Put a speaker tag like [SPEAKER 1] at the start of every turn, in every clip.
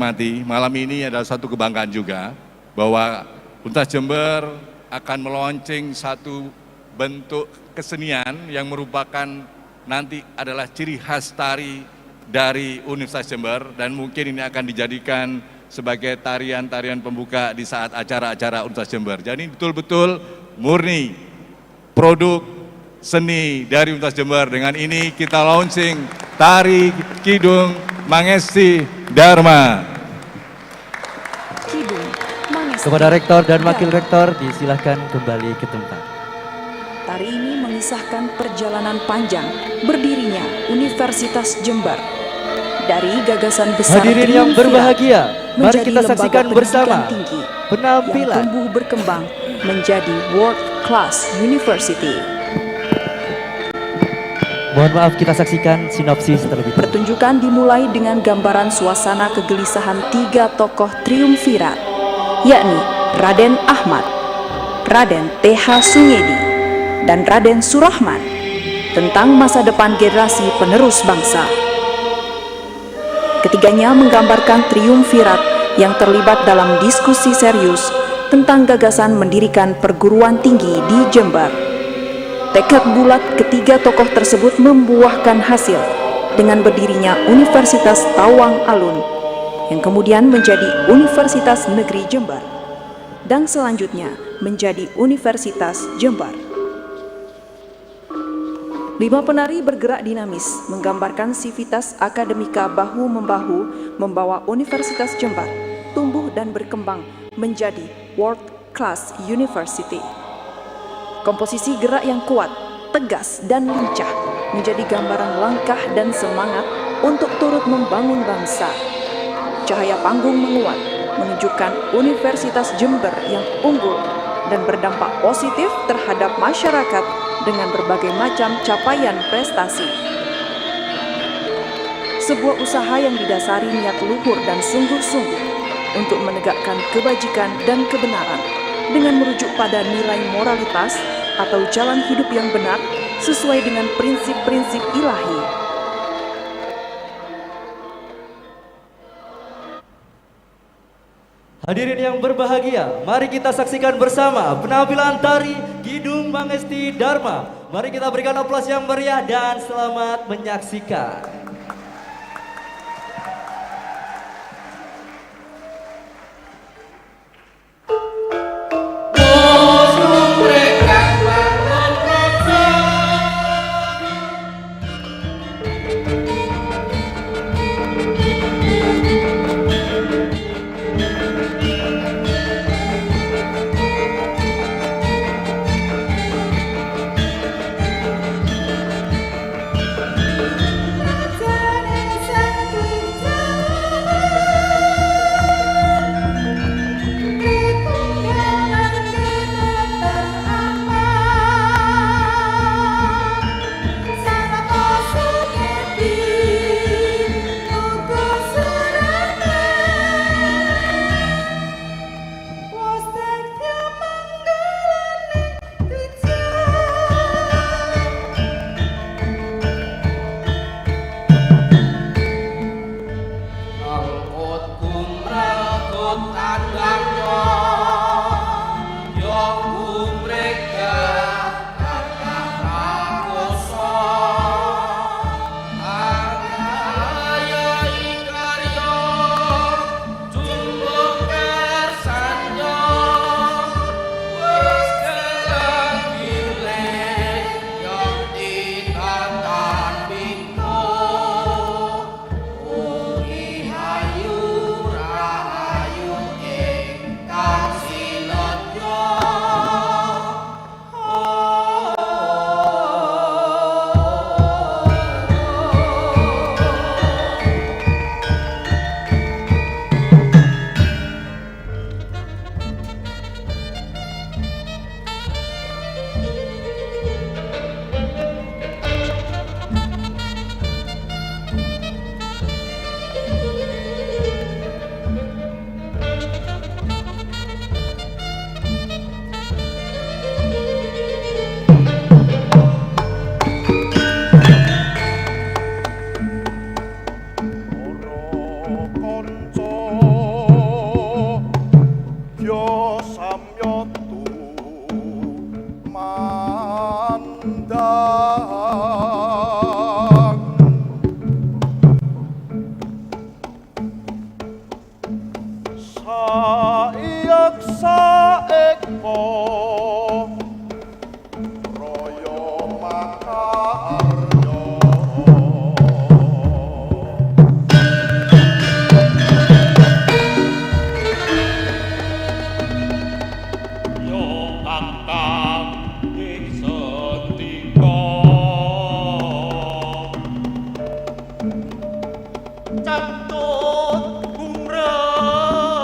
[SPEAKER 1] Mati, malam ini adalah satu kebanggaan juga bahwa Universitas Jember akan meluncing satu bentuk kesenian yang merupakan nanti adalah ciri khas tari dari Universitas Jember dan mungkin ini akan dijadikan sebagai tarian-tarian pembuka di saat acara-acara Universitas Jember. Jadi betul-betul murni produk seni dari Universitas Jember. Dengan ini kita launching tari Kidung Mangesti Dharma.
[SPEAKER 2] Kepada Rektor dan Wakil Rektor disilahkan kembali ke tempat.
[SPEAKER 3] Tari ini mengisahkan perjalanan panjang berdirinya Universitas Jember. Dari gagasan besar
[SPEAKER 2] Hadirin yang berbahagia, mari kita saksikan bersama
[SPEAKER 3] tinggi
[SPEAKER 2] penampilan
[SPEAKER 3] yang tumbuh berkembang menjadi World Class University.
[SPEAKER 2] Mohon maaf, kita saksikan sinopsis terlebih dahulu.
[SPEAKER 3] Pertunjukan dimulai dengan gambaran suasana kegelisahan 3 tokoh triumvirat, yakni Raden Ahmad, Raden TH Sungedi, dan Raden Surahman tentang masa depan generasi penerus bangsa. Ketiganya menggambarkan triumvirat yang terlibat dalam diskusi serius tentang gagasan mendirikan perguruan tinggi di Jember. Tekad bulat ketiga tokoh tersebut membuahkan hasil dengan berdirinya Universitas Tawang Alun yang kemudian menjadi Universitas Negeri Jember dan selanjutnya menjadi Universitas Jember. 5 penari bergerak dinamis menggambarkan sivitas akademika bahu-membahu membawa Universitas Jember tumbuh dan berkembang menjadi World Class University. Komposisi gerak yang kuat, tegas, dan lincah menjadi gambaran langkah dan semangat untuk turut membangun bangsa. Cahaya panggung menguat, menunjukkan Universitas Jember yang unggul dan berdampak positif terhadap masyarakat dengan berbagai macam capaian prestasi. Sebuah usaha yang didasari niat luhur dan sungguh-sungguh untuk menegakkan kebajikan dan kebenaran dengan merujuk pada nilai moralitas atau jalan hidup yang benar sesuai dengan prinsip-prinsip ilahi.
[SPEAKER 2] Hadirin yang berbahagia, mari kita saksikan bersama penampilan tari Kidung Mangesti Dharma. Mari kita berikan aplaus yang meriah dan selamat menyaksikan.
[SPEAKER 4] Hayaksa eko Royo Makaryo Yo angkang setika Cantut kumrego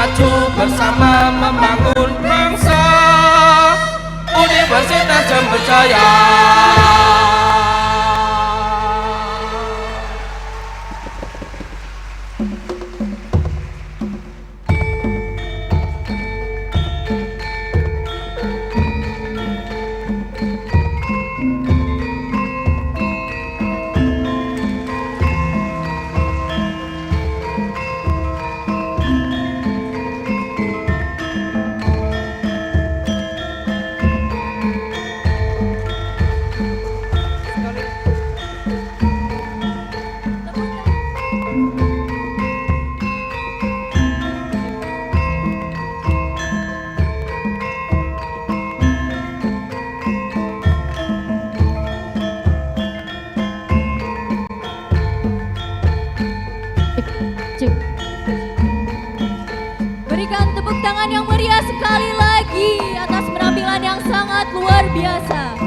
[SPEAKER 5] maju bersama membangun bangsa. Universitas Jember Jaya.
[SPEAKER 6] Berikan tepuk tangan yang meriah sekali lagi atas penampilan yang sangat luar biasa.